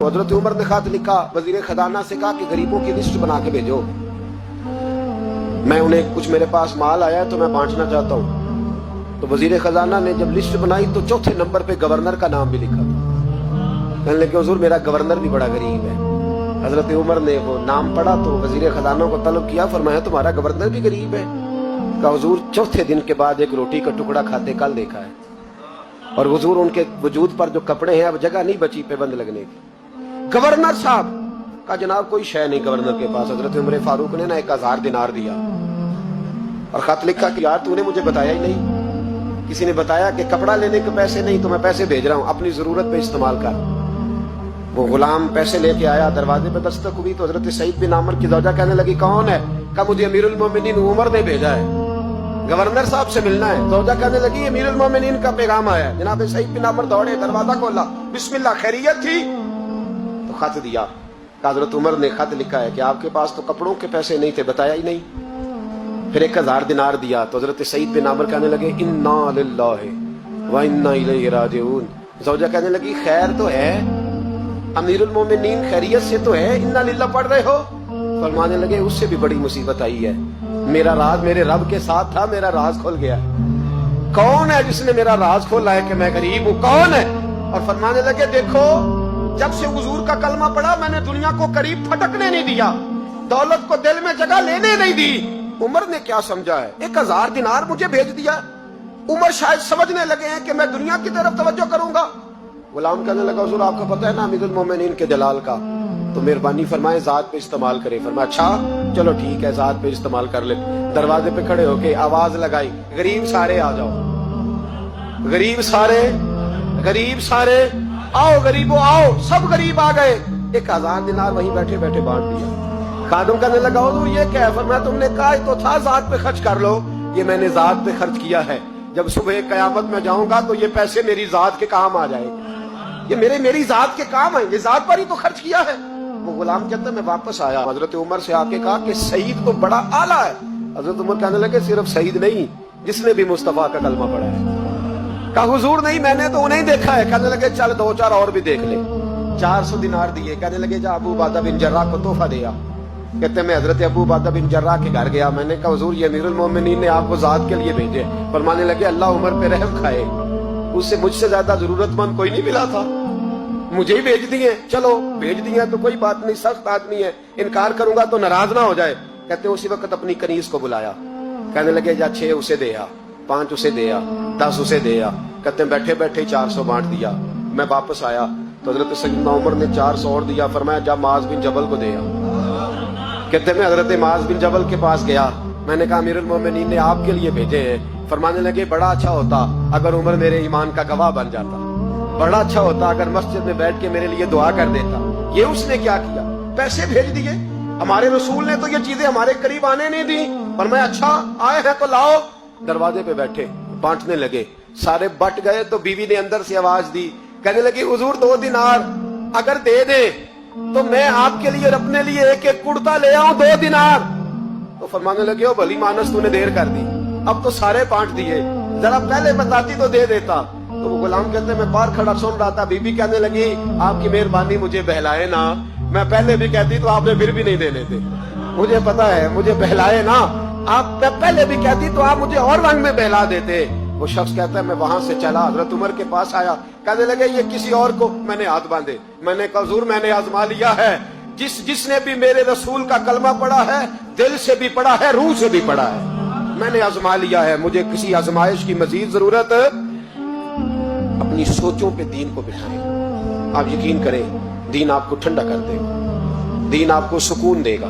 हजरत उमर ने खत लिखा, वजीर खजाना से कहा कि गरीबों की लिस्ट बना के भेजो, मैं उन्हें कुछ मेरे पास माल आया है तो मैं बांटना चाहता हूँ। तो वजीर खजाना ने जब लिस्ट बनाई तो चौथे नंबर पे गवर्नर का नाम भी लिखा था। कहने लगे हुजूर मेरा गवर्नर भी बड़ा गरीब है। हजरत उमर ने वो नाम पढ़ा तो वजीर खजाना को तलब किया, फरमाया तुम्हारा गवर्नर भी गरीब है? कहा हुजूर चौथे दिन के बाद एक रोटी का टुकड़ा खाते कल देखा है, और हुजूर उनके वजूद पर जो कपड़े हैं अब जगह नहीं बची पेबंद लगने की। गवर्नर साहब का जनाब कोई शय नहीं गवर्नर के पास। हजरत उमर फारूक ने ना 1000 दिनार दिया और खत लिखा कि यार तूने मुझे बताया ही नहीं, किसी ने बताया कि कपड़ा लेने के पैसे नहीं तो मैं पैसे भेज रहा हूं, अपनी जरूरत पे इस्तेमाल कर। वो गुलाम पैसे लेके आया, दरवाजे पे दस्तक हुई तो हजरत सईद बिन आमर की ज़ौजा कहने लगी कौन है? कहा मुझे अमीरुल मोमिनीन उमर ने भेजा है, गवर्नर साहब से मिलना है। ज़ौजा कहने लगी अमीरुल मोमिनीन का पैगाम आया। जनाब सईद बिन आमर दौड़े, दरवाजा खोला, बिस्मिल्लाह खैरियत थी? तो खत दिया। हजरत उमर ने खत लिखा है कि आपके पास तो कपड़ों के पैसे नहीं थे, बताया ही नहीं। फिर 1000 दिनार दिया तो हजरत सईद बिन आमर कहने लगे इन्ना लिल्लाहि व इन्ना इलैहि राजिऊन। ज़ौजा कहने लगी खैर तो है, अमीरुल मोमिनीन खैरियत से तो है, इन्ना लिल्लाह पढ़ रहे हो? फरमाने लगे उससे भी बड़ी मुसीबत आई है, मेरा राज मेरे रब के साथ था, मेरा राज खुल गया। कौन है जिसने मेरा राज खोला है कि मैं गरीब हूं? कौन है? और फरमाने लगे देखो जब से हुजूर का कलमा पड़ा मैंने दुनिया को करीब फटकने नहीं दिया, दौलत को दिल में जगह लेने नहीं दी। उमर ने क्या समझा है, 1000 दिनार मुझे भेज दिया। उमर शायद समझने लगे हैं कि मैं दुनिया की तरफ तवज्जो करूंगा। गुलाम कहने लगा हुजूर आपको पता है ना अमीरुल मोमिनीन के जलाल का, तो मेहरबानी फरमाए जात पे इस्तेमाल करे। फरमाया अच्छा चलो ठीक है जात पे इस्तेमाल कर ले। दरवाजे पे खड़े होके आवाज लगाई, गरीब सारे आ जाओ, गरीब सारे, गरीब सारे आओ, गरीबों आओ। सब गरीब आ गए। 1000 दिनार वहीं बैठे बैठे बांट दिया। खादम कहने लगा हुजूर ये क्या है? फरमाया तुमने कहा तो था जात पे खर्च कर लो, ये मैंने जात पे खर्च किया है, जब सुबह कयामत में जाऊंगा तो ये पैसे मेरी जात के काम आ जाएंगे, ये मेरी जात के काम आएंगे, जात पर ही तो खर्च किया है। वो गुलाम कहता मैं वापस आया, हजरत उमर से आके कहा कि सईद तो बड़ा आला है। हजरत उमर कहने लगे सिर्फ सईद नहीं, जिसने भी मुस्तफा का कलमा पढ़ा है। कहा हुजूर नहीं मैंने तो उन्हें देखा है। कहने लगे चल 2-4 और भी देख ले। 400 दिनार दिए। कहने लगे जा अबू उबादा बिन जर्राह को तोहफा दिया। कहते मैं हजरत अबू उबादा बिन जर्राह के घर गया, मैंने कहा हुजूर ये अमीरुल मोमिनीन ने आपको जात के लिए भेजे। फरमाने लगे अल्लाह उमर पे रहम खाए, उससे मुझसे ज्यादा जरूरतमंद कोई नहीं मिला था, मुझे ही भेज दिए। चलो भेज दिए तो कोई बात नहीं, सख्त आदमी है, इनकार करूंगा तो नाराज ना हो जाए। कहते उसी वक्त अपनी कनीज को बुलाया। कहने लगे जा 6 उसे दे आ, 5 उसे दे आ, 10 उसे दे आ। कहते बैठे बैठे 400 बांट दिया। मैं वापस आया तो हजरत सैयदना उमर ने 400 और दिया। फरमाया जा माज बिन जबल को दे आ। कहते मैं हजरत माज बिन जबल के पास गया, मैंने कहा अमीरुल मोमिनीन ने आपके लिए भेजे हैं। फरमाने लगे बड़ा अच्छा होता अगर उमर मेरे ईमान का गवाह बन जाता, बड़ा अच्छा होता अगर मस्जिद में बैठ के मेरे लिए दुआ कर देता। ये उसने क्या किया, पैसे भेज दिए। हमारे रसूल ने तो ये चीजें हमारे करीब आने नहीं दी। फरमाया अच्छा आए हैं तो लाओ। दरवाजे पे बैठे बांटने लगे, सारे बट गए तो बीवी ने अंदर से आवाज दी, कहने लगी हुजूर 2 दिनार अगर दे दे तो मैं आपके लिए और अपने लिए एक कुर्ता ले आऊं 2 दिनार। तो फरमाने लगे ओ भली मानस तूने देर कर दी, अब तो सारे बांट दिए, जरा पहले बताती तो दे देता। तो वो गुलाम कहते मैं बाहर खड़ा सुन रहा था, बीबी कहने लगी आपकी मेहरबानी मुझे बहलाए ना, मैं पहले भी कहती तो आपने फिर भी नहीं देने थे, मुझे पता है मुझे बहलाए ना, आप पहले भी कहती तो आप मुझे और रंग में बहला देते। वो शख्स कहता है मैं वहां से चला, हजरत उमर के पास आया, कहने लगे ये किसी और को, मैंने हाथ बांधे, मैंने कहा हुजूर मैंने आजमा लिया है, जिसने भी मेरे रसूल का कलमा पढ़ा है दिल से भी पढ़ा है रूह से भी पढ़ा है, मैंने आजमा लिया है, मुझे किसी आजमाइश की मजीद जरूरत। अपनी सोचों पे दीन को बिठाएं। आप यकीन करें दीन आपको ठंडा कर देगा, दीन आपको सुकून देगा,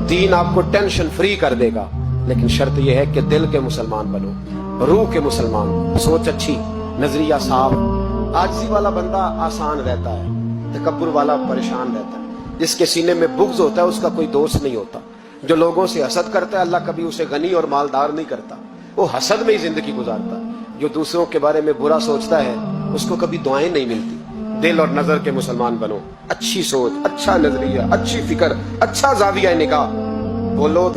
दीन आपको टेंशन फ्री कर देगा, लेकिन शर्त यह है कि दिल के मुसलमान बनो, रूह के मुसलमान, सोच अच्छी, नजरिया साफ। आजिज़ी वाला बंदा आसान रहता है, तकब्बुर वाला परेशान रहता है, जिसके सीने में बुग़्ज़ होता है उसका कोई दोस्त नहीं होता, जो लोगों से हसद करता है अल्लाह कभी उसे गनी और मालदार नहीं करता, वो हसद में ही जिंदगी गुजारता है, जो दूसरों के बारे में बुरा सोचता है उसको कभी दुआएं नहीं मिलती। दिल और नजर के मुसलमान बनो, अच्छी सोच, अच्छा नजरिया, अच्छी फिक्र, अच्छा जाविया निगाह, बोलो